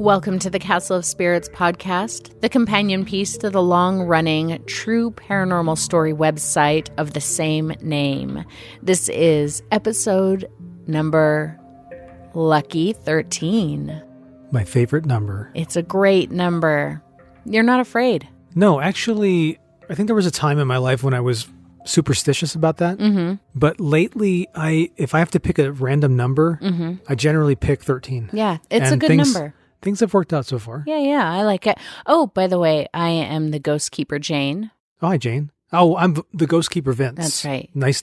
Welcome to the Castle of Spirits podcast, the companion piece to the long-running true paranormal story website of the same name. This is episode number lucky 13. My favorite number. It's a great number. You're not afraid? No, actually, I think there was a time in my life when I was superstitious about that. Mm-hmm. But lately, if I have to pick a random number, I generally pick 13. Yeah, it's a good number. Things have worked out so far. Yeah, I like it. Oh, by the way, I am the ghost keeper, Jane. Oh, hi, Jane. Oh, I'm the ghost keeper, Vince. That's right. Nice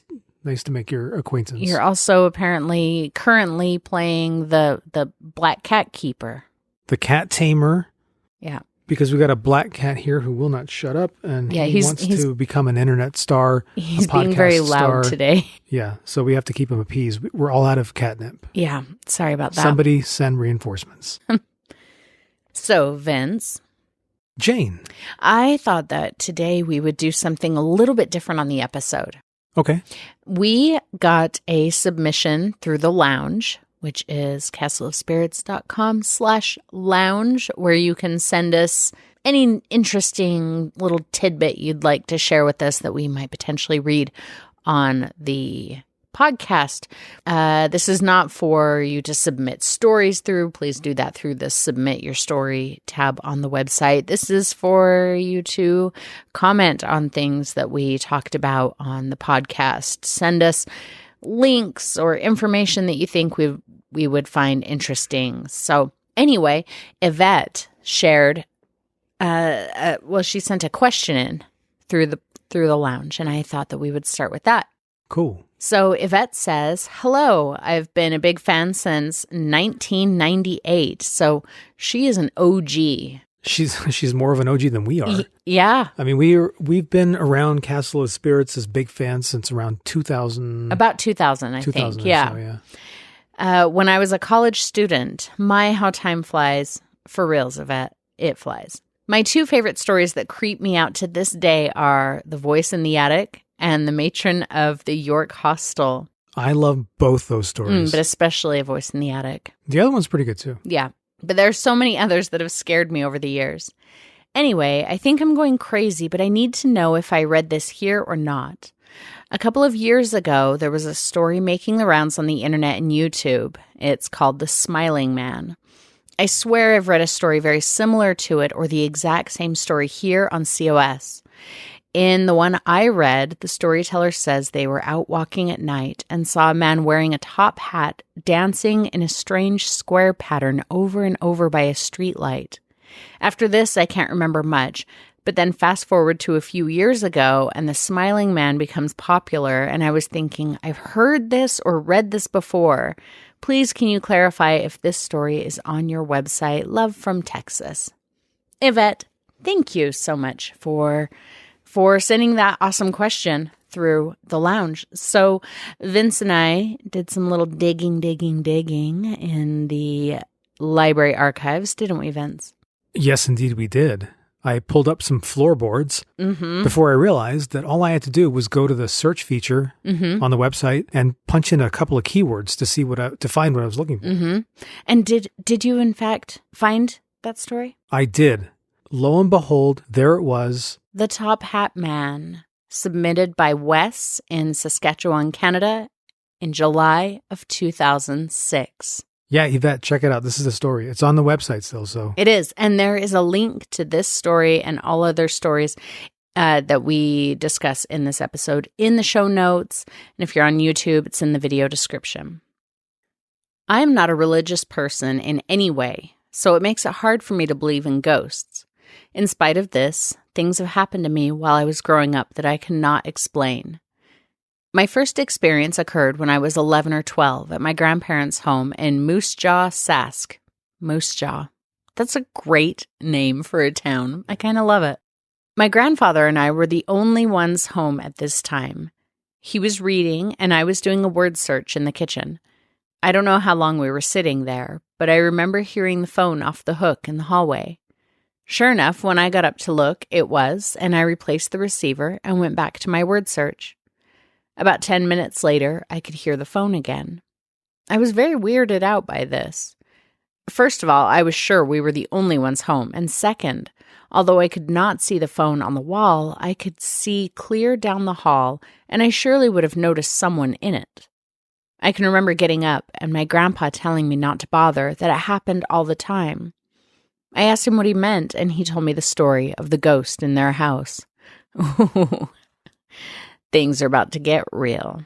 to make your acquaintance. You're also apparently currently playing the black cat keeper. The cat tamer. Yeah. Because we got a black cat here who will not shut up, and he wants to become an internet star. He's being very loud today. Yeah, so we have to keep him appeased. We're all out of catnip. Yeah, sorry about that. Somebody send reinforcements. So, Vince. Jane. I thought that today we would do something a little bit different on the episode. Okay. We got a submission through the lounge, which is castleofspirits.com/lounge, where you can send us any interesting little tidbit you'd like to share with us that we might potentially read on the podcast. This is not for you to submit stories through. Please do that through the Submit Your Story tab on the website. This is for you to comment on things that we talked about on the podcast. Send us links or information that you think we would find interesting. So anyway, Yvette shared, she sent a question in through the lounge, and I thought that we would start with that. Cool. So Yvette says, hello, I've been a big fan since 1998. So she is an OG. She's more of an OG than we are. Yeah. I mean, we've been around Castle of Spirits as big fans since around 2000. About 2000, I think. Yeah. So, yeah. When I was a college student, my, how time flies. For reals, Yvette, it flies. My two favorite stories that creep me out to this day are The Voice in the Attic and The Matron of the York Hostel. I love both those stories. But especially A Voice in the Attic. The other one's pretty good too. Yeah. But there are so many others that have scared me over the years. Anyway, I think I'm going crazy, but I need to know if I read this here or not. A couple of years ago, there was a story making the rounds on the internet and YouTube. It's called The Smiling Man. I swear I've read a story very similar to it or the exact same story here on COS. In the one I read, the storyteller says they were out walking at night and saw a man wearing a top hat dancing in a strange square pattern over and over by a streetlight. After this, I can't remember much, but then fast forward to a few years ago and the Smiling Man becomes popular, and I was thinking, I've heard this or read this before. Please, can you clarify if this story is on your website? Love from Texas. Yvette, thank you so much for sending that awesome question through the lounge. So Vince and I did some little digging in the library archives, didn't we, Vince? Yes, indeed we did. I pulled up some floorboards before I realized that all I had to do was go to the search feature on the website and punch in a couple of keywords to see to find what I was looking for. And did you in fact find that story? I did. Lo and behold, there it was. The Top Hat Man, submitted by Wes in Saskatchewan, Canada, in July of 2006. Yeah, Yvette, check it out. This is the story. It's on the website still, so. It is, and there is a link to this story and all other stories that we discuss in this episode in the show notes, and if you're on YouTube, it's in the video description. I am not a religious person in any way, so it makes it hard for me to believe in ghosts. In spite of this, things have happened to me while I was growing up that I cannot explain. My first experience occurred when I was 11 or 12 at my grandparents' home in Moose Jaw, Sask. Moose Jaw. That's a great name for a town. I kind of love it. My grandfather and I were the only ones home at this time. He was reading and I was doing a word search in the kitchen. I don't know how long we were sitting there, but I remember hearing the phone off the hook in the hallway. Sure enough, when I got up to look, it was, and I replaced the receiver and went back to my word search. About 10 minutes later, I could hear the phone again. I was very weirded out by this. First of all, I was sure we were the only ones home. And second, although I could not see the phone on the wall, I could see clear down the hall, and I surely would have noticed someone in it. I can remember getting up and my grandpa telling me not to bother, that it happened all the time. I asked him what he meant, and he told me the story of the ghost in their house. Ooh, things are about to get real.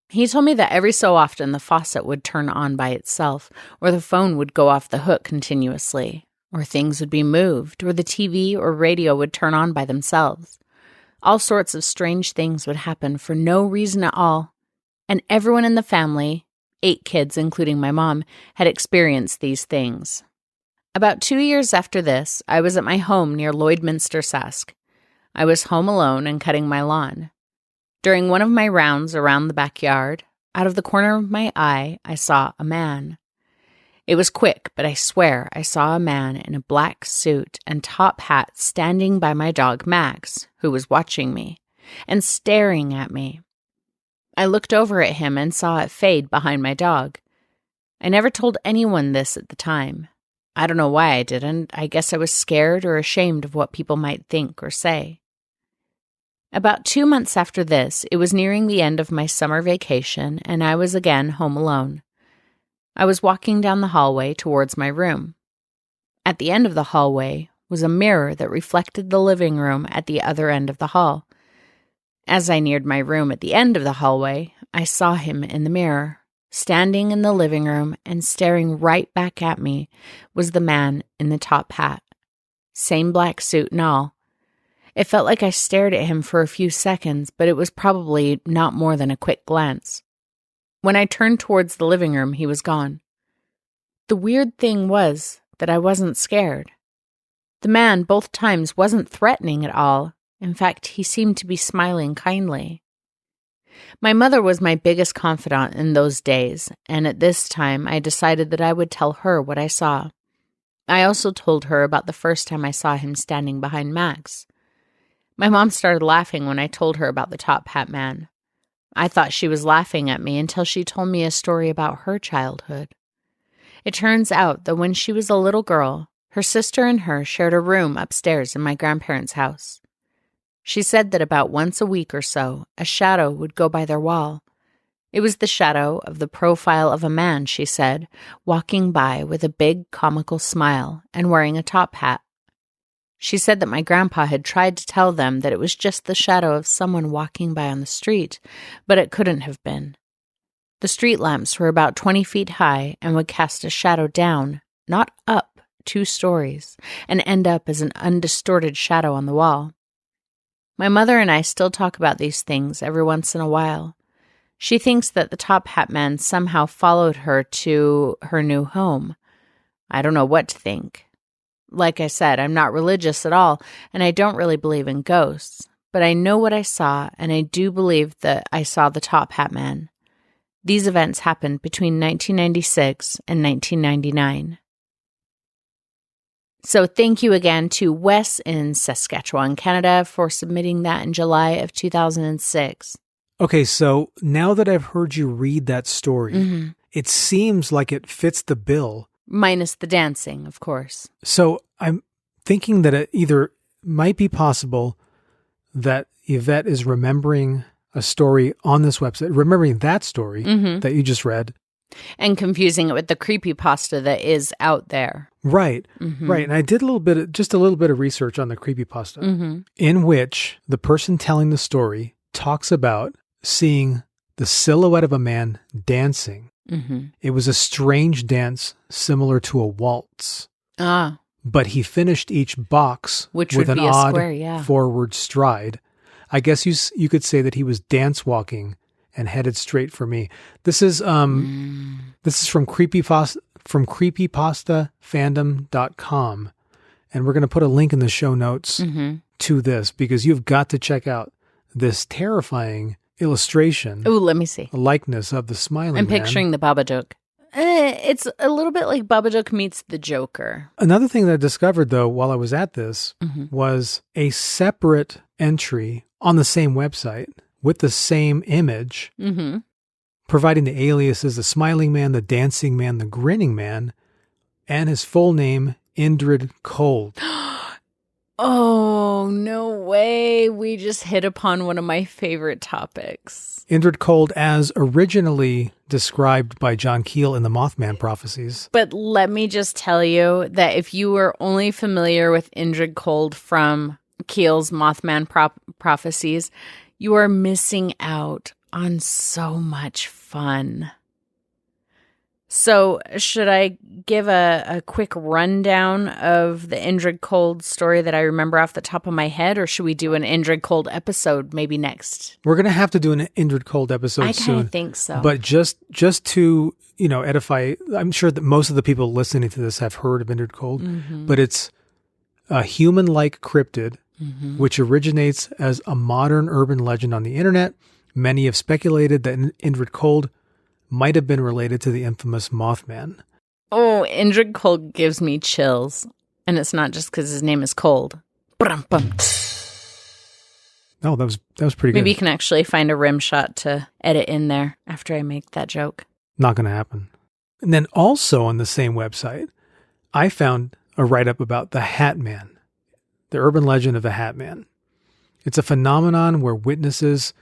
He told me that every so often the faucet would turn on by itself, or the phone would go off the hook continuously, or things would be moved, or the TV or radio would turn on by themselves. All sorts of strange things would happen for no reason at all, and everyone in the family, 8 kids including my mom, had experienced these things. About 2 years after this, I was at my home near Lloydminster, Sask. I was home alone and cutting my lawn. During one of my rounds around the backyard, out of the corner of my eye, I saw a man. It was quick, but I swear I saw a man in a black suit and top hat standing by my dog Max, who was watching me, and staring at me. I looked over at him and saw it fade behind my dog. I never told anyone this at the time. I don't know why I didn't. I guess I was scared or ashamed of what people might think or say. About 2 months after this, it was nearing the end of my summer vacation, and I was again home alone. I was walking down the hallway towards my room. At the end of the hallway was a mirror that reflected the living room at the other end of the hall. As I neared my room at the end of the hallway, I saw him in the mirror. Standing in the living room and staring right back at me was the man in the top hat. Same black suit and all. It felt like I stared at him for a few seconds, but it was probably not more than a quick glance. When I turned towards the living room, he was gone. The weird thing was that I wasn't scared. The man both times wasn't threatening at all. In fact, he seemed to be smiling kindly. My mother was my biggest confidant in those days, and at this time I decided that I would tell her what I saw. I also told her about the first time I saw him standing behind Max. My mom started laughing when I told her about the top hat man. I thought she was laughing at me until she told me a story about her childhood. It turns out that when she was a little girl, her sister and her shared a room upstairs in my grandparents' house. She said that about once a week or so, a shadow would go by their wall. It was the shadow of the profile of a man, she said, walking by with a big comical smile and wearing a top hat. She said that my grandpa had tried to tell them that it was just the shadow of someone walking by on the street, but it couldn't have been. The street lamps were about 20 feet high and would cast a shadow down, not up, 2 stories, and end up as an undistorted shadow on the wall. My mother and I still talk about these things every once in a while. She thinks that the top hat man somehow followed her to her new home. I don't know what to think. Like I said, I'm not religious at all, and I don't really believe in ghosts, but I know what I saw, and I do believe that I saw the top hat man. These events happened between 1996 and 1999. So thank you again to Wes in Saskatchewan, Canada, for submitting that in July of 2006. Okay, so now that I've heard you read that story, it seems like it fits the bill. Minus the dancing, of course. So I'm thinking that it either might be possible that Yvette is remembering a story on this website, remembering that story that you just read. And confusing it with the creepypasta that is out there. Right, right. And I did just a little bit of research on the creepypasta, in which the person telling the story talks about seeing the silhouette of a man dancing. It was a strange dance similar to a waltz. But he finished each box with an odd square, forward stride. I guess you could say that he was dance walking and headed straight for me. This is from creepypastafandom.com, and we're going to put a link in the show notes to this because you've got to check out this terrifying illustration. Oh, let me see. A likeness of the smiling man. I'm picturing the Babadook. It's a little bit like Babadook meets the Joker. Another thing that I discovered, though, while I was at this was a separate entry on the same website with the same image, providing the aliases, the smiling man, the dancing man, the grinning man, and his full name, Indrid Cold. Oh, no way. We just hit upon one of my favorite topics. Indrid Cold as originally described by John Keel in the Mothman prophecies. But let me just tell you that if you were only familiar with Indrid Cold from Keel's Mothman prophecies, you are missing out on so much fun. So should I give a quick rundown of the Indrid Cold story that I remember off the top of my head, or should we do an Indrid Cold episode maybe next? We're going to have to do an Indrid Cold episode soon. I kind of think so. But just to, edify, I'm sure that most of the people listening to this have heard of Indrid Cold, but it's a human-like cryptid, which originates as a modern urban legend on the internet. Many have speculated that Indrid Cold might have been related to the infamous Mothman. Oh, Indrid Cold gives me chills. And it's not just because his name is Cold. Oh, that was pretty good. Maybe you can actually find a rim shot to edit in there after I make that joke. Not going to happen. And then also on the same website, I found a write-up about the Hat Man, the urban legend of the Hat Man. It's a phenomenon where witnesses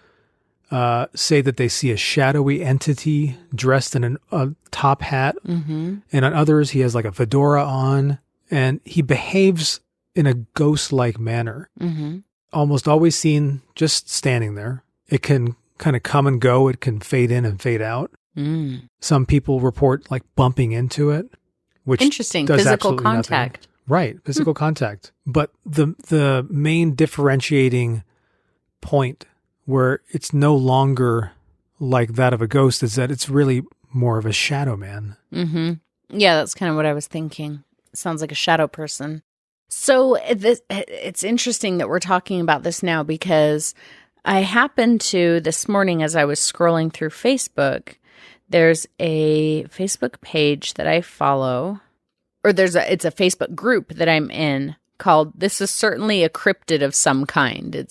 say that they see a shadowy entity dressed in a top hat. And on others, he has like a fedora on, and he behaves in a ghost-like manner. Almost always seen just standing there. It can kind of come and go. It can fade in and fade out. Some people report like bumping into it, which interesting. Does Physical contact. Nothing. Right. Physical contact. But the main differentiating point where it's no longer like that of a ghost is that it's really more of a shadow man. Yeah, that's kind of what I was thinking. Sounds like a shadow person. So it's interesting that we're talking about this now because I happened to, this morning as I was scrolling through Facebook, there's a Facebook page that I follow, or it's a Facebook group that I'm in called "This is certainly a cryptid of some kind."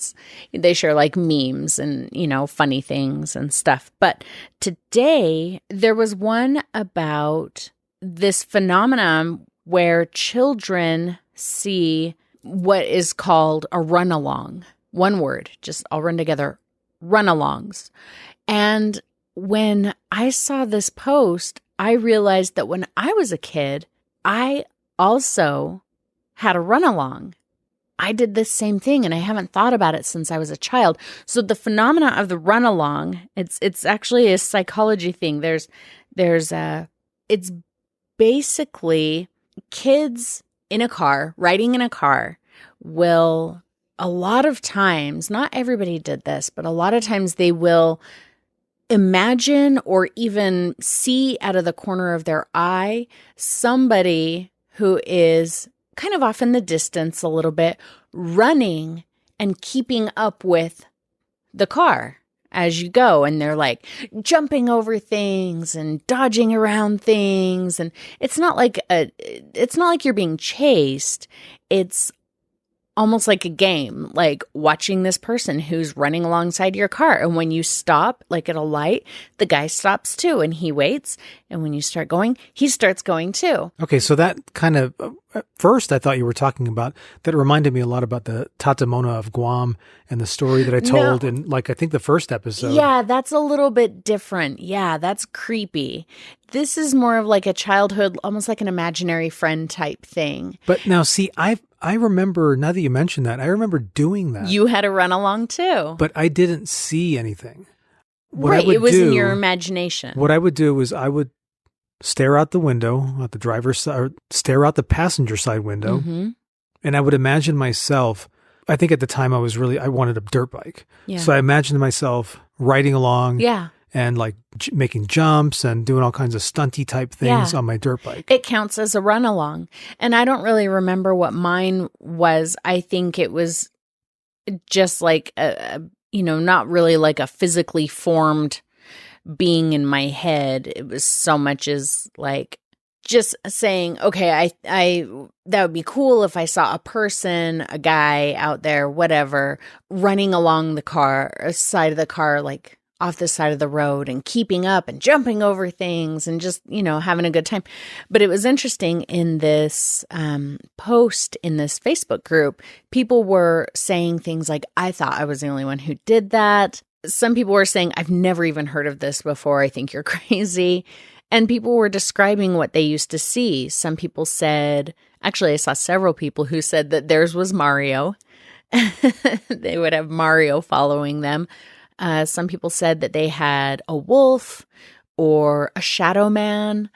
They share like memes and, funny things and stuff. But today there was one about this phenomenon where children see what is called a run-along. One word, just all run together, Runalongs. And when I saw this post, I realized that when I was a kid, I also had a run-along. I did this same thing, and I haven't thought about it since I was a child. So the phenomena of the run-along, it's actually a psychology thing. It's basically kids in a car, riding in a car, will a lot of times, not everybody did this, but a lot of times they will imagine or even see out of the corner of their eye somebody who is kind of off in the distance a little bit, running and keeping up with the car as you go. And they're like jumping over things and dodging around things. And it's not like you're being chased. It's almost like a game, like watching this person who's running alongside your car. And when you stop, like at a light, the guy stops too and he waits. And when you start going, he starts going too. Okay, so that kind of, at first I thought you were talking about, that reminded me a lot about the Tatamona of Guam and the story that I told in I think the first episode. Yeah, that's a little bit different. Yeah, that's creepy. This is more of like a childhood, almost like an imaginary friend type thing. But now see, I remember, now that you mentioned that, I remember doing that. You had a run along too. But I didn't see anything. It was in your imagination. What I would do is I would stare out the window, at the driver's side, or stare out the passenger side window, and I would imagine myself, I think at the time I wanted a dirt bike. Yeah. So I imagined myself riding along. Yeah. And like making jumps and doing all kinds of stunty type things on my dirt bike. It counts as a run along. And I don't really remember what mine was. I think it was just like, not really like a physically formed being in my head. It was so much as like just saying, okay, I that would be cool if I saw a person, a guy out there, whatever, running along the car, side of the car, like off the side of the road and keeping up and jumping over things and just, having a good time. But it was interesting in this post in this Facebook group, people were saying things like, I thought I was the only one who did that. Some people were saying, I've never even heard of this before. I think you're crazy. And people were describing what they used to see. Some people said, actually, I saw several people who said that theirs was Mario. They would have Mario following them. Some people said that they had a wolf or a shadow man,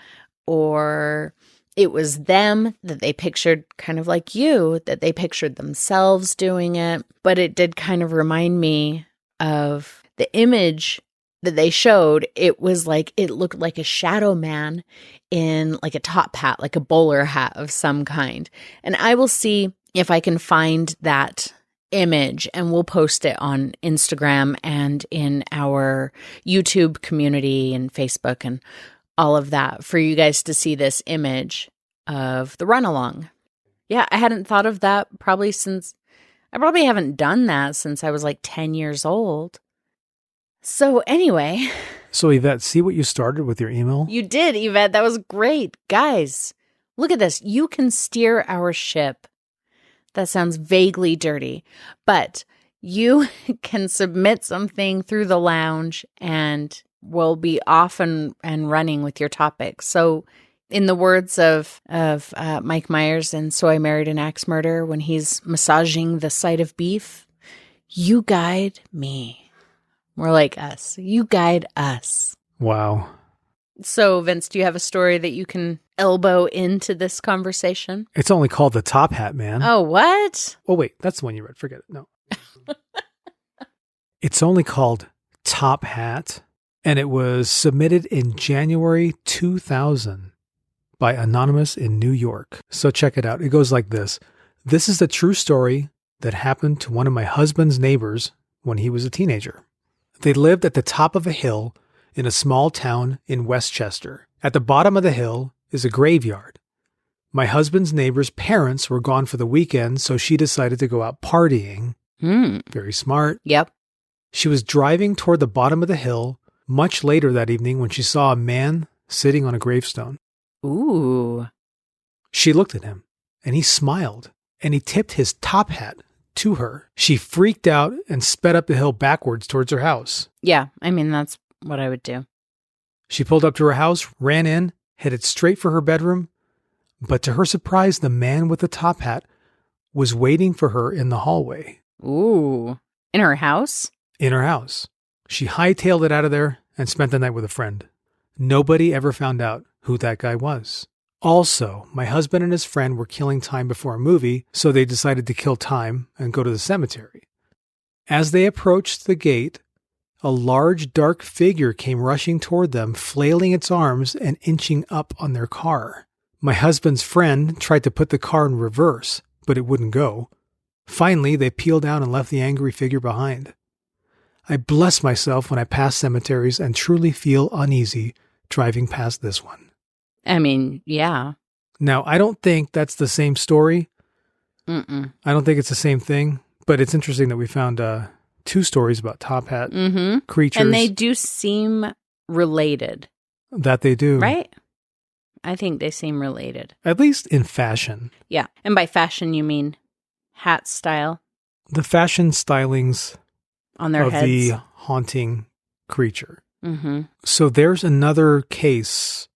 or it was them that they pictured, kind of like you, that they pictured themselves doing it. But it did kind of remind me of the image that they showed. It was like, it looked like a shadow man in like a top hat, like a bowler hat of some kind. And I will see if I can find that image, and we'll post it on Instagram and in our YouTube community and Facebook and all of that for you guys to see this image of the Runalong. Yeah, I hadn't thought of that I probably haven't done that since I was like 10 years old. So anyway. So Yvette, see what you started with your email? You did, Yvette. That was great. Guys, look at this. You can steer our ship. That sounds vaguely dirty, but you can submit something through the lounge and we'll be off and running with your topic. So in the words of Mike Myers in So I Married an Axe Murderer, when he's massaging the side of beef, you guide me. More like us. You guide us. Wow. So, Vince, do you have a story that you can elbow into this conversation? It's only called The Top Hat Man. Oh, what? Oh, wait. That's the one you read. Forget it. No. It's only called Top Hat, and it was submitted in January 2000 by Anonymous in New York. So check it out. It goes like this. This is the true story that happened to one of my husband's neighbors when he was a teenager. They lived at the top of a hill in a small town in Westchester. At the bottom of the hill is a graveyard. My husband's neighbor's parents were gone for the weekend, so she decided to go out partying. Very smart. Yep. She was driving toward the bottom of the hill much later that evening when she saw a man sitting on a gravestone. Ooh. She looked at him, and he smiled, and he tipped his top hat to her. She freaked out and sped up the hill backwards towards her house. Yeah, I mean, that's what I would do. She pulled up to her house, ran in, headed straight for her bedroom, but to her surprise, the man with the top hat was waiting for her in the hallway. Ooh. In her house? In her house. She hightailed it out of there and spent the night with a friend. Nobody ever found out who that guy was. Also, my husband and his friend were killing time before a movie, so they decided to kill time and go to the cemetery. As they approached the gate, a large dark figure came rushing toward them, flailing its arms and inching up on their car. My husband's friend tried to put the car in reverse, but it wouldn't go. Finally, they peeled out and left the angry figure behind. I bless myself when I pass cemeteries and truly feel uneasy driving past this one. I mean, yeah. Now, I don't think that's the same story. Mm-mm. I don't think it's the same thing, but it's interesting that we found two stories about top hat creatures. And they do seem related. That they do. Right? I think they seem related. At least in fashion. Yeah. And by fashion, you mean hat style? The fashion stylings on their of heads. The haunting creature. Mm-hmm. So there's another case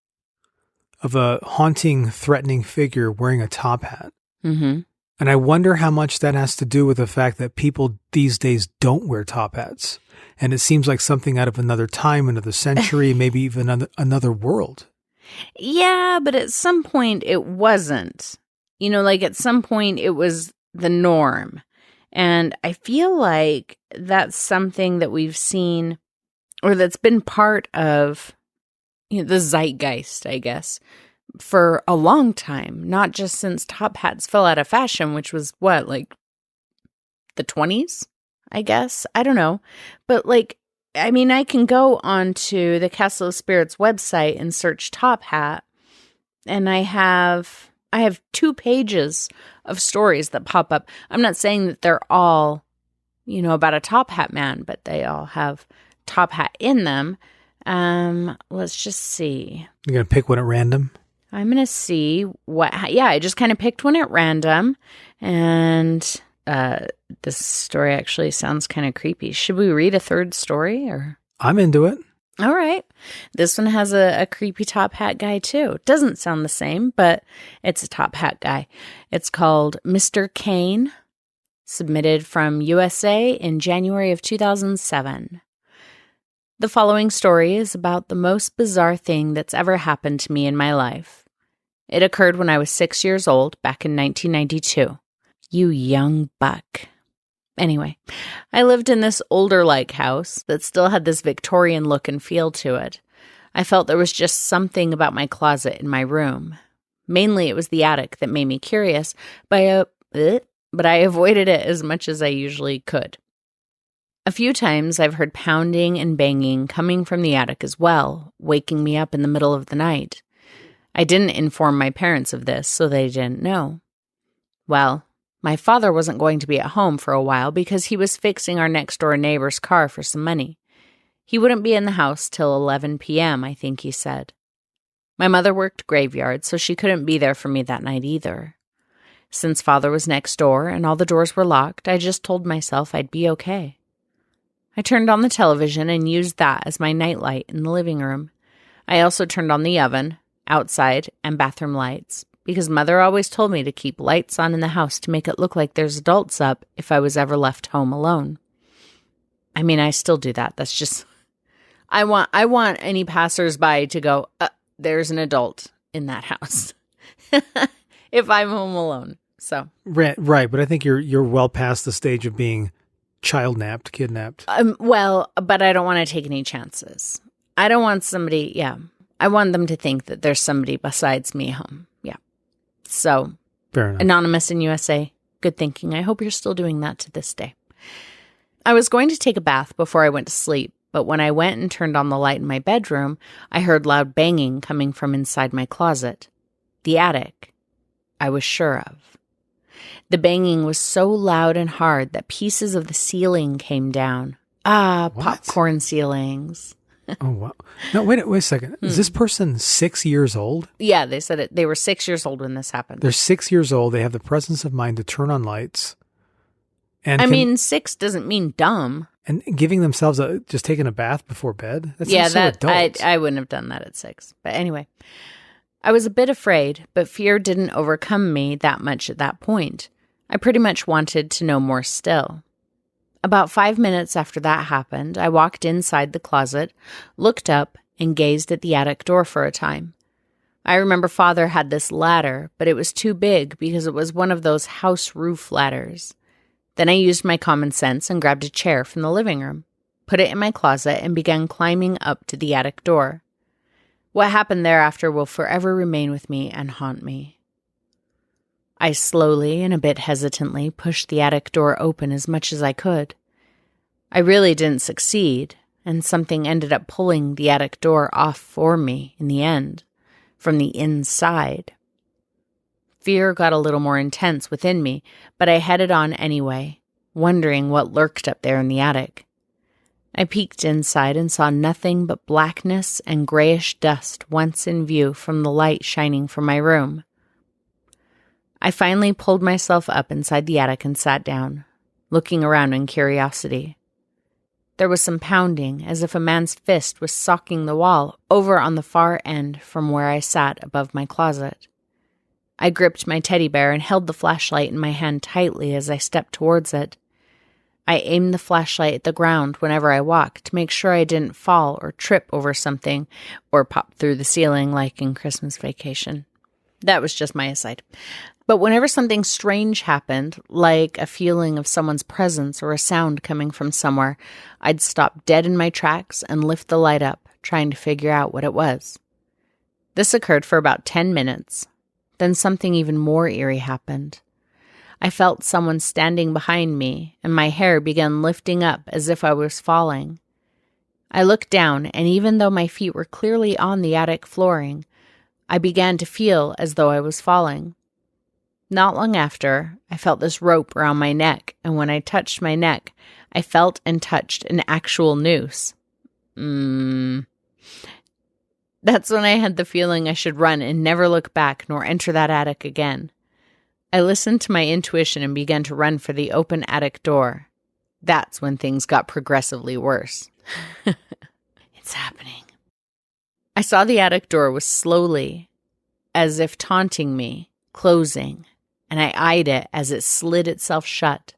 of a haunting, threatening figure wearing a top hat. Mm-hmm. And I wonder how much that has to do with the fact that people these days don't wear top hats. And it seems like something out of another time, another century, maybe even another world. Yeah, but at some point it wasn't. You know, like at some point it was the norm. And I feel like that's something that we've seen, or that's been part of, you know, the zeitgeist, I guess, for a long time. Not just since top hats fell out of fashion, which was what, like the 20s, I guess? I don't know. But like, I mean, I can go onto the Castle of Spirits website and search top hat, and I have 2 pages of stories that pop up. I'm not saying that they're all, you know, about a top hat man, but they all have top hat in them. Let's just see. You're going to pick one at random? I'm going to see I just kind of picked one at random. And this story actually sounds kind of creepy. Should we read a third story or? I'm into it. All right. This one has a creepy top hat guy too. Doesn't sound the same, but it's a top hat guy. It's called Mr. Kane, submitted from USA in January of 2007. The following story is about the most bizarre thing that's ever happened to me in my life. It occurred when I was 6 years old back in 1992. You young buck. Anyway, I lived in this older-like house that still had this Victorian look and feel to it. I felt there was just something about my closet in my room. Mainly it was the attic that made me curious, but I avoided it as much as I usually could. A few times I've heard pounding and banging coming from the attic as well, waking me up in the middle of the night. I didn't inform my parents of this, so they didn't know. Well, my father wasn't going to be at home for a while because he was fixing our next-door neighbor's car for some money. He wouldn't be in the house till 11 p.m., I think he said. My mother worked graveyard, so she couldn't be there for me that night either. Since father was next door and all the doors were locked, I just told myself I'd be okay. I turned on the television and used that as my nightlight in the living room. I also turned on the oven, outside, and bathroom lights, because Mother always told me to keep lights on in the house to make it look like there's adults up if I was ever left home alone. I mean, I still do that. That's just... I want any passersby to go, there's an adult in that house if I'm home alone. So Right, but I think you're well past the stage of being kidnapped. Well, but I don't want to take any chances. I don't want somebody, I want them to think that there's somebody besides me home. Yeah. So, fair enough. Anonymous in USA, good thinking. I hope you're still doing that to this day. I was going to take a bath before I went to sleep, but when I went and turned on the light in my bedroom, I heard loud banging coming from inside my closet. The attic, I was sure of. The banging was so loud and hard that pieces of the ceiling came down. What? Popcorn ceilings. Oh, wow. No, wait a second. Is this person 6 years old? Yeah, they said it. They were 6 years old when this happened. They're 6 years old. They have the presence of mind to turn on lights. And I mean, 6 doesn't mean dumb. And giving themselves just taking a bath before bed? That sounds so adult. I wouldn't have done that at 6. But anyway, I was a bit afraid, but fear didn't overcome me that much at that point. I pretty much wanted to know more still. About 5 minutes after that happened, I walked inside the closet, looked up, and gazed at the attic door for a time. I remember Father had this ladder, but it was too big because it was one of those house roof ladders. Then I used my common sense and grabbed a chair from the living room, put it in my closet, and began climbing up to the attic door. What happened thereafter will forever remain with me and haunt me. I slowly and a bit hesitantly pushed the attic door open as much as I could. I really didn't succeed, and something ended up pulling the attic door off for me in the end, from the inside. Fear got a little more intense within me, but I headed on anyway, wondering what lurked up there in the attic. I peeked inside and saw nothing but blackness and grayish dust once in view from the light shining from my room. I finally pulled myself up inside the attic and sat down, looking around in curiosity. There was some pounding, as if a man's fist was socking the wall over on the far end from where I sat above my closet. I gripped my teddy bear and held the flashlight in my hand tightly as I stepped towards it. I aimed the flashlight at the ground whenever I walked to make sure I didn't fall or trip over something or pop through the ceiling like in Christmas Vacation. That was just my aside. But whenever something strange happened, like a feeling of someone's presence or a sound coming from somewhere, I'd stop dead in my tracks and lift the light up, trying to figure out what it was. This occurred for about 10 minutes. Then something even more eerie happened. I felt someone standing behind me, and my hair began lifting up as if I was falling. I looked down, and even though my feet were clearly on the attic flooring, I began to feel as though I was falling. Not long after, I felt this rope around my neck, and when I touched my neck, I felt and touched an actual noose. That's when I had the feeling I should run and never look back nor enter that attic again. I listened to my intuition and began to run for the open attic door. That's when things got progressively worse. It's happening. I saw the attic door was slowly, as if taunting me, closing, and I eyed it as it slid itself shut.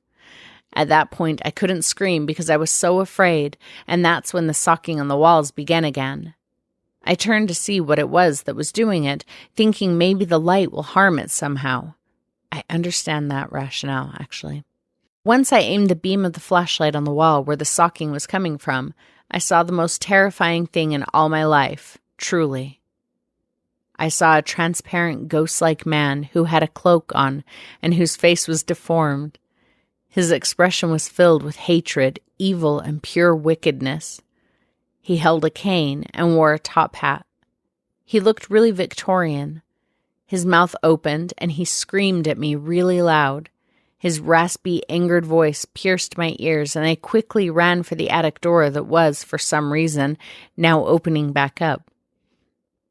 At that point, I couldn't scream because I was so afraid, and that's when the socking on the walls began again. I turned to see what it was that was doing it, thinking maybe the light will harm it somehow. I understand that rationale, actually. Once I aimed the beam of the flashlight on the wall where the socking was coming from, I saw the most terrifying thing in all my life, truly. I saw a transparent ghost-like man who had a cloak on and whose face was deformed. His expression was filled with hatred, evil, and pure wickedness. He held a cane and wore a top hat. He looked really Victorian. His mouth opened and he screamed at me really loud. His raspy, angered voice pierced my ears, and I quickly ran for the attic door that was, for some reason, now opening back up.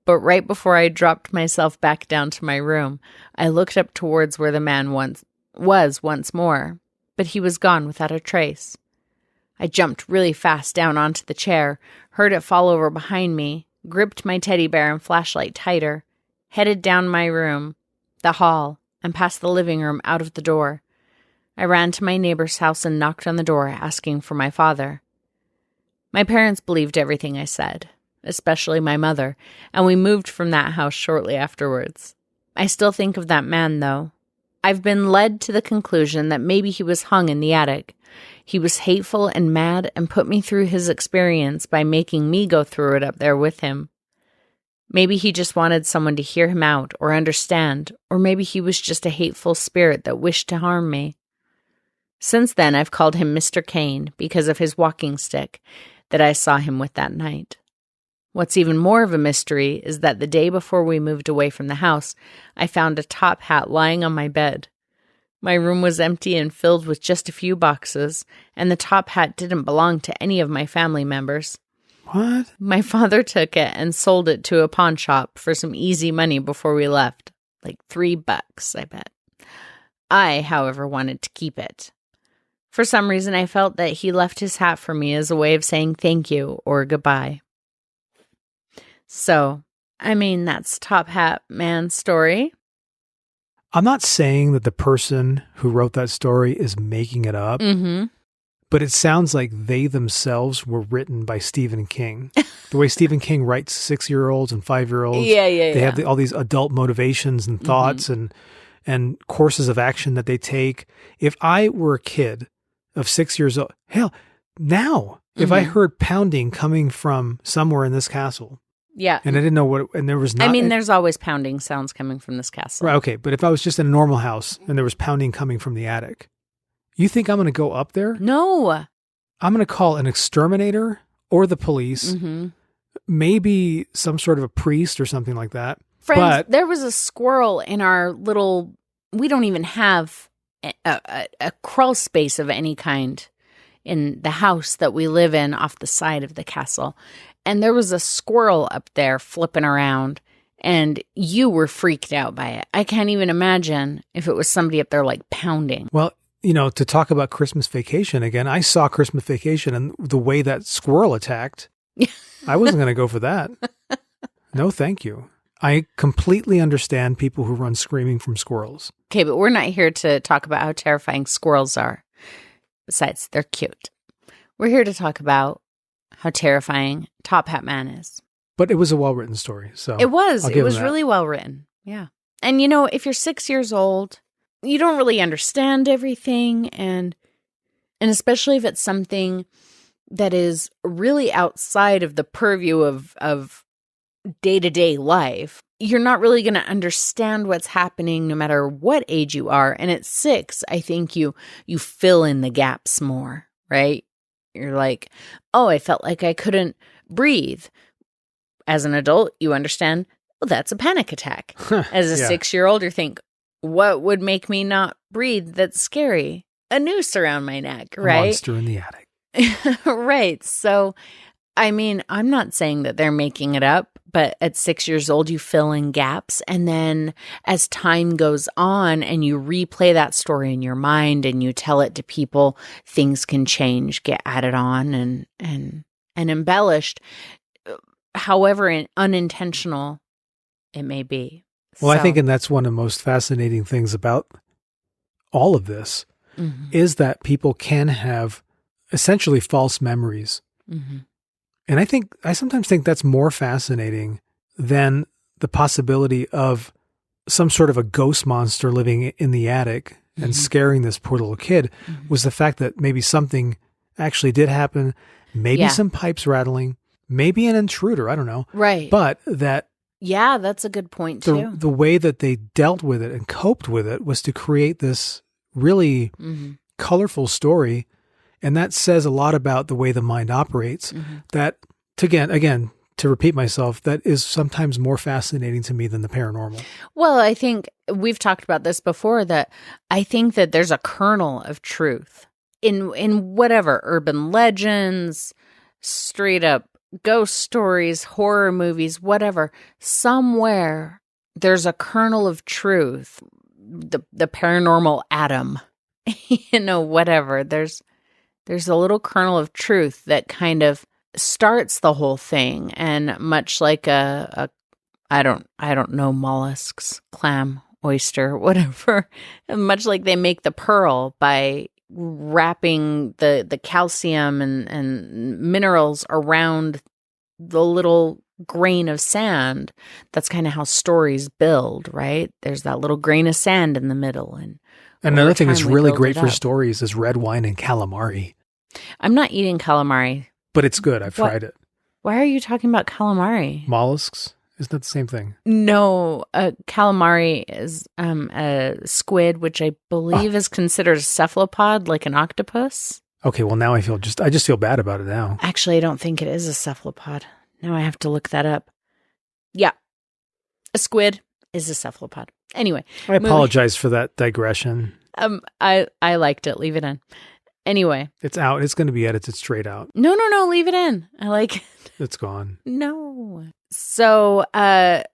But right before I dropped myself back down to my room, I looked up towards where the man was once more, but he was gone without a trace. I jumped really fast down onto the chair, heard it fall over behind me, gripped my teddy bear and flashlight tighter, headed down my room, the hall, and past the living room out of the door. I ran to my neighbor's house and knocked on the door, asking for my father. My parents believed everything I said, especially my mother, and we moved from that house shortly afterwards. I still think of that man, though. I've been led to the conclusion that maybe he was hung in the attic. He was hateful and mad and put me through his experience by making me go through it up there with him. Maybe he just wanted someone to hear him out or understand, or maybe he was just a hateful spirit that wished to harm me. Since then, I've called him Mr. Kane because of his walking stick that I saw him with that night. What's even more of a mystery is that the day before we moved away from the house, I found a top hat lying on my bed. My room was empty and filled with just a few boxes, and the top hat didn't belong to any of my family members. What? My father took it and sold it to a pawn shop for some easy money before we left. Like $3, I bet. I, however, wanted to keep it. For some reason, I felt that he left his hat for me as a way of saying thank you or goodbye. So, I mean, that's Top Hat Man's story. I'm not saying that the person who wrote that story is making it up, but it sounds like they themselves were written by Stephen King. The way Stephen King writes 6-year-olds and 5-year-olds. They have all these adult motivations and thoughts and courses of action that they take. If I were a kid of 6 years old, hell, now, if I heard pounding coming from somewhere in this castle, and I didn't know what, and there was not. I mean, there's always pounding sounds coming from this castle. Right, okay, but if I was just in a normal house and there was pounding coming from the attic, you think I'm going to go up there? No. I'm going to call an exterminator or the police, maybe some sort of a priest or something like that. Friends, there was a squirrel in our little, we don't even have a crawl space of any kind in the house that we live in off the side of the castle. And there was a squirrel up there flipping around, and you were freaked out by it. I can't even imagine if it was somebody up there like pounding. Well, you know, to talk about Christmas Vacation again, I saw Christmas Vacation and the way that squirrel attacked, I wasn't going to go for that. No, thank you. I completely understand people who run screaming from squirrels. Okay, but we're not here to talk about how terrifying squirrels are. Besides, they're cute. We're here to talk about how terrifying Top Hat Man is. But it was a well-written story, so it was. It was really well written. Yeah. And you know, if you're 6 years old, you don't really understand everything, and especially if it's something that is really outside of the purview of day-to-day life, you're not really going to understand what's happening no matter what age you are. And at 6, I think you fill in the gaps more, right? You're like, oh, I felt like I couldn't breathe. As an adult, you understand, well, that's a panic attack. As a 6-year-old, you think, what would make me not breathe that's scary? A noose around my neck, right? A monster in the attic. Right. So I mean, I'm not saying that they're making it up, but at 6 years old, you fill in gaps. And then as time goes on and you replay that story in your mind and you tell it to people, things can change, get added on and embellished, however unintentional it may be. Well, I think, and that's one of the most fascinating things about all of this, is that people can have essentially false memories. And I sometimes think that's more fascinating than the possibility of some sort of a ghost monster living in the attic and scaring this poor little kid, was the fact that maybe something actually did happen, maybe some pipes rattling, maybe an intruder, I don't know. Right. But that... Yeah, that's a good point too. The way that they dealt with it and coped with it was to create this really colorful story. And that says a lot about the way the mind operates. That, again, to repeat myself, that is sometimes more fascinating to me than the paranormal. Well, I think we've talked about this before, that I think that there's a kernel of truth in whatever urban legends, straight up ghost stories, horror movies, whatever. Somewhere there's a kernel of truth, the paranormal atom, whatever. There's a little kernel of truth that kind of starts the whole thing. And much like I don't know, mollusks, clam, oyster, whatever, much like they make the pearl by wrapping the calcium and minerals around the little grain of sand. That's kind of how stories build, right? There's that little grain of sand in the middle. And another thing that's really great for stories is red wine and calamari. I'm not eating calamari. But it's good. I've tried it. Why are you talking about calamari? Mollusks? Isn't that the same thing? No, calamari is a squid, which I believe is considered a cephalopod, like an octopus. Okay, well now I just feel bad about it now. Actually, I don't think it is a cephalopod. Now I have to look that up. Yeah, a squid is a cephalopod. Anyway. I apologize for that digression. I liked it. Leave it in. Anyway. It's out. It's going to be edited straight out. No, leave it in. I like it. It's gone. No. So,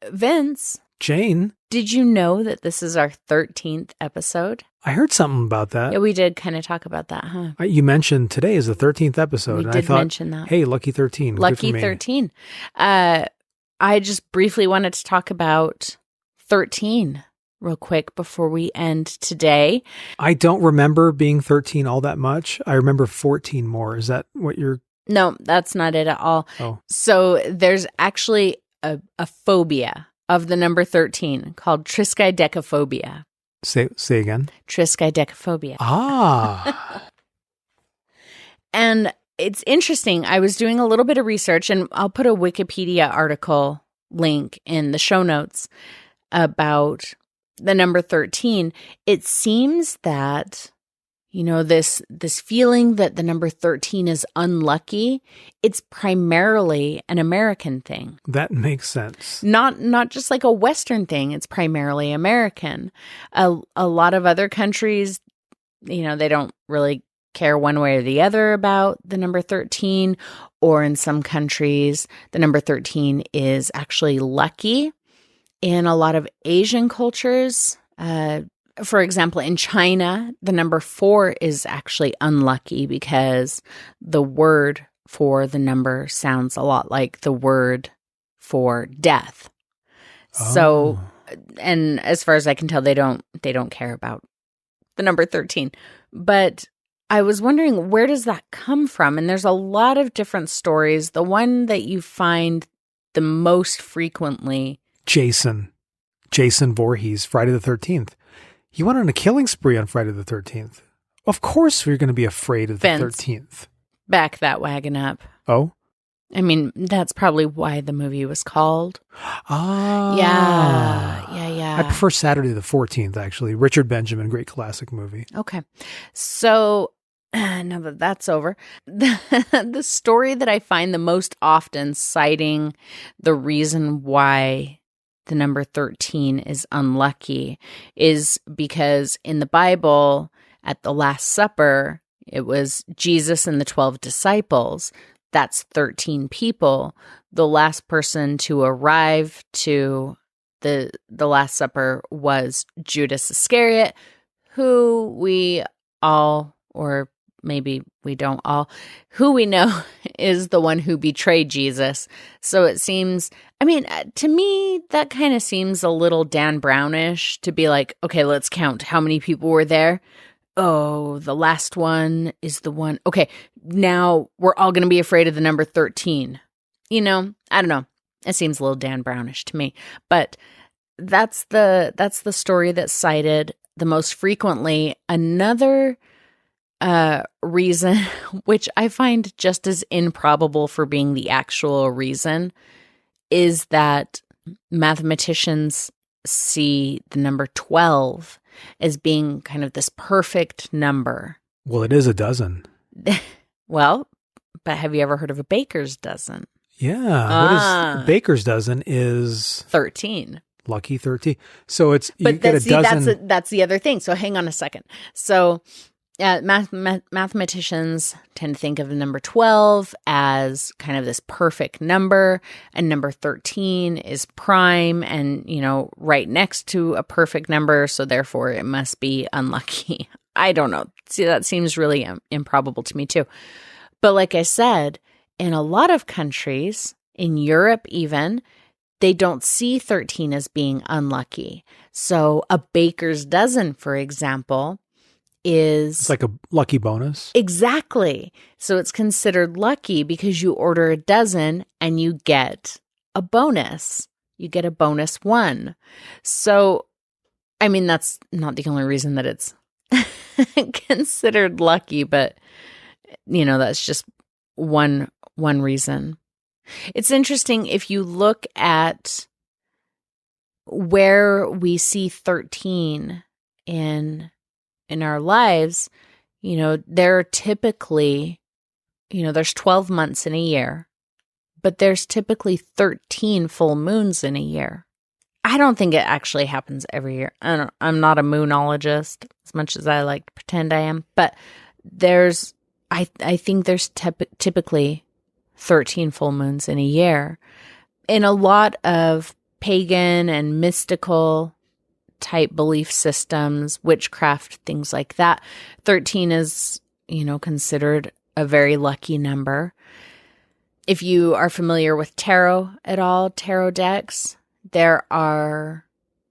Vince. Jane. Did you know that this is our 13th episode? I heard something about that. Yeah, we did kind of talk about that, huh? You mentioned today is the 13th episode. We did mention that. Hey, lucky 13. Lucky 13. I just briefly wanted to talk about 13 real quick before we end today. I don't remember being 13 all that much. I remember 14 more. Is that what you're... No, that's not it at all. Oh. So there's actually a phobia of the number 13 called Triskaidekaphobia. Say again. Triskaidekaphobia. Ah. And it's interesting. I was doing a little bit of research, and I'll put a Wikipedia article link in the show notes about the number 13. It seems that, this feeling that the number 13 is unlucky, it's primarily an American thing. That makes sense. Not just like a Western thing. It's primarily American. A lot of other countries, they don't really care one way or the other about the number 13, or in some countries, the number 13 is actually lucky. In a lot of Asian cultures, for example, in China, the number 4 is actually unlucky because the word for the number sounds a lot like the word for death. Oh. So, and as far as I can tell, they don't care about the number 13. But I was wondering, where does that come from? And there's a lot of different stories. The one that you find the most frequently... Jason Voorhees, Friday the 13th. He went on a killing spree on Friday the 13th. Of course we're going to be afraid of the 13th. Back that wagon up. Oh? I mean, that's probably why the movie was called. Ah. Yeah. I prefer Saturday the 14th, actually. Richard Benjamin, great classic movie. Okay. So, now that that's over, the story that I find the most often citing the reason why the number 13 is unlucky is because in the Bible, at the Last Supper, it was Jesus and the 12 disciples. that's 13 people. The last person to arrive to the Last Supper was Judas Iscariot, who we all, or maybe we don't all, who we know is the one who betrayed Jesus. So it seems, I mean, to me, that kind of seems a little Dan Brownish to be like, okay, let's count how many people were there. Oh, the last one is the one. Okay, now we're all going to be afraid of the number 13. You know, I don't know. It seems a little Dan Brownish to me. But that's the story that's cited the most frequently. Another reason, which I find just as improbable for being the actual reason, is that mathematicians see the number 12 as being kind of this perfect number. Well, it is a dozen. Well, but have you ever heard of a baker's dozen? Yeah. What is baker's dozen is 13. Lucky 13. So it's you but get a dozen. That's the other thing. So hang on a second. So mathematicians tend to think of the number 12 as kind of this perfect number, and number 13 is prime and, right next to a perfect number. So therefore it must be unlucky. I don't know. See, that seems really improbable to me too. But like I said, in a lot of countries, in Europe even, they don't see 13 as being unlucky. So a baker's dozen, for example, It's like a lucky bonus. Exactly. So it's considered lucky because you order a dozen and you get a bonus. You get a bonus one. So, I mean, that's not the only reason that it's considered lucky, but, that's just one reason. It's interesting if you look at where we see 13 in our lives, there are typically, there's 12 months in a year, but there's typically 13 full moons in a year. I don't think it actually happens every year. I'm not a moonologist as much as I like to pretend I am, but I think there's typically 13 full moons in a year. In a lot of pagan and mystical type belief systems, witchcraft, things like that, 13 is, considered a very lucky number. If you are familiar with tarot at all, tarot decks, there are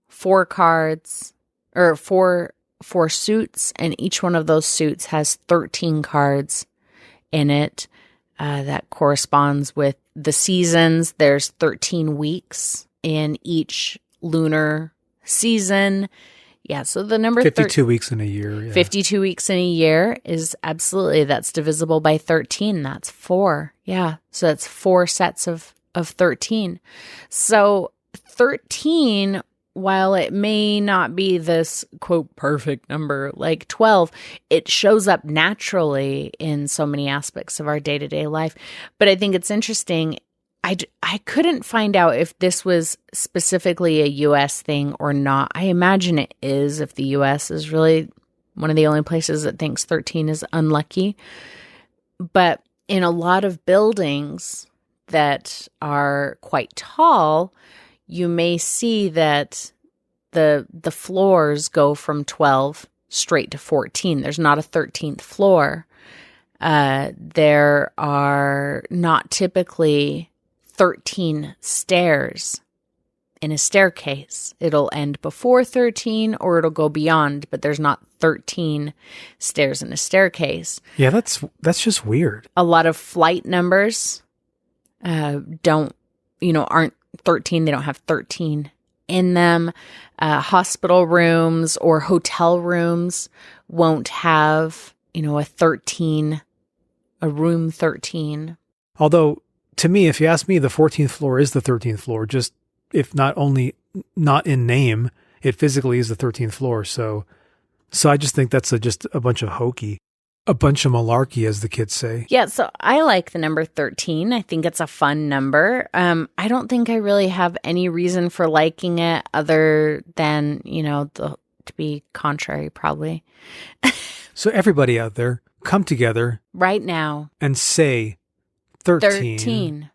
4 cards or four suits, and each one of those suits has 13 cards in it. That corresponds with the seasons. There's 13 weeks in each lunar season. Yeah, so the number 52 weeks in a year. Yeah. 52 weeks in a year is absolutely, that's divisible by 13. That's 4. Yeah, so that's 4 sets of 13. So 13, while it may not be this, quote, perfect number like 12, it shows up naturally in so many aspects of our day-to-day life. But I think it's interesting. I couldn't find out if this was specifically a U.S. thing or not. I imagine it is, if the U.S. is really one of the only places that thinks 13 is unlucky. But in a lot of buildings that are quite tall, you may see that the floors go from 12 straight to 14. There's not a 13th floor. There are not typically 13 stairs in a staircase. It'll end before 13 or it'll go beyond, but there's not 13 stairs in a staircase. Yeah, that's just weird. A lot of flight numbers aren't 13. They don't have 13 in them. Hospital rooms or hotel rooms won't have, a room 13. Although, to me, if you ask me, the 14th floor is the 13th floor. Just if not in name, it physically is the 13th floor. So I just think that's just a bunch of hokey. A bunch of malarkey, as the kids say. Yeah, so I like the number 13. I think it's a fun number. I don't think I really have any reason for liking it other than, to be contrary, probably. So everybody out there, come together right now and say 13.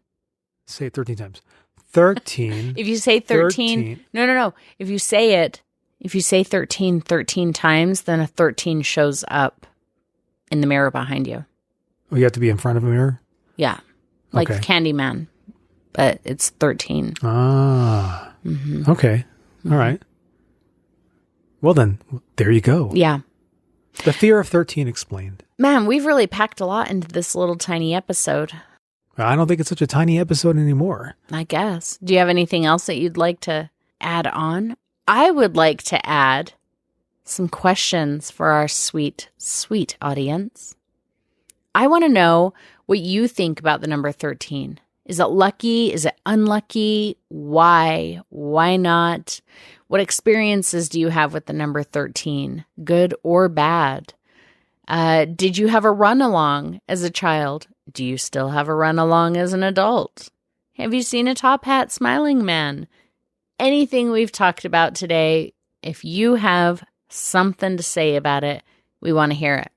Say it 13 times. 13. If you say 13. No. If you say 13 times, then a 13 shows up in the mirror behind you. Oh, you have to be in front of a mirror? Yeah. Like Okay. Candyman. But it's 13. Ah. Mm-hmm. Okay. All right. Well, then, there you go. Yeah. The fear of 13 explained. Man, we've really packed a lot into this little tiny episode. I don't think it's such a tiny episode anymore. I guess. Do you have anything else that you'd like to add on? I would like to add some questions for our sweet, sweet audience. I want to know what you think about the number 13. Is it lucky? Is it unlucky? Why? Why not? What experiences do you have with the number 13? Good or bad? Did you have a run-along as a child? Do you still have a run-along as an adult? Have you seen a top hat smiling man? Anything we've talked about today, if you have something to say about it, we want to hear it.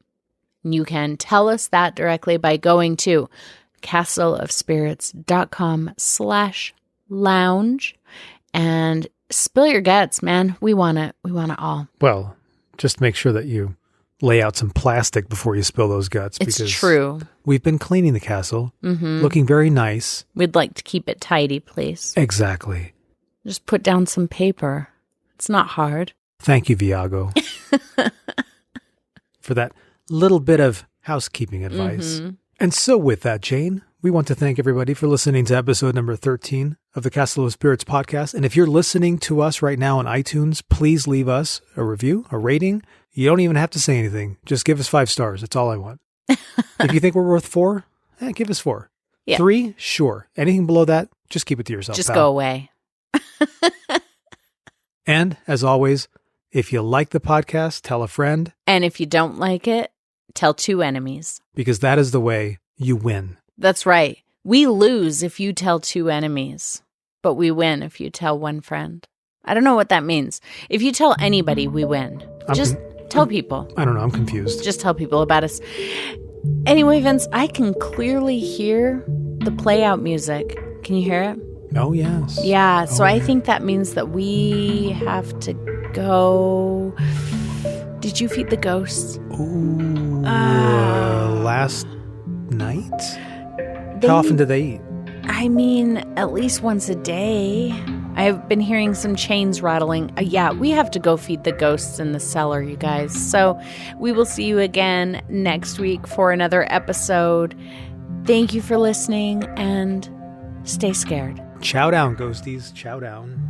You can tell us that directly by going to castleofspirits.com/lounge and spill your guts, man. We want it. We want it all. Well, just make sure that you lay out some plastic before you spill those guts. It's because true. We've been cleaning the castle, looking very nice. We'd like to keep it tidy, please. Exactly. Just put down some paper. It's not hard. Thank you, Viago, for that little bit of housekeeping advice. And so with that, Jane, we want to thank everybody for listening to episode number 13 of the Castle of Spirits podcast. And if you're listening to us right now on iTunes, please leave us a review, a rating. You don't even have to say anything. Just give us 5 stars. That's all I want. If you think we're worth 4, give us 4. Yeah. 3, sure. Anything below that, just keep it to yourself. Just pal. go away. And as always, if you like the podcast, tell a friend. And if you don't like it, tell 2 enemies. Because that is the way you win. That's right. We lose if you tell 2 enemies, but we win if you tell 1 friend. I don't know what that means. If you tell anybody, we win. Just tell people. I don't know. I'm confused. Just tell people about us. Anyway, Vince, I can clearly hear the play out music. Can you hear it? Oh, yes. Yeah. So I think that means that we have to go. Did you feed the ghosts? Ooh. Last night? How often do they eat? I mean, at least once a day. I've been hearing some chains rattling. Yeah, we have to go feed the ghosts in the cellar, you guys. So we will see you again next week for another episode. Thank you for listening and stay scared. Chow down, ghosties. Chow down.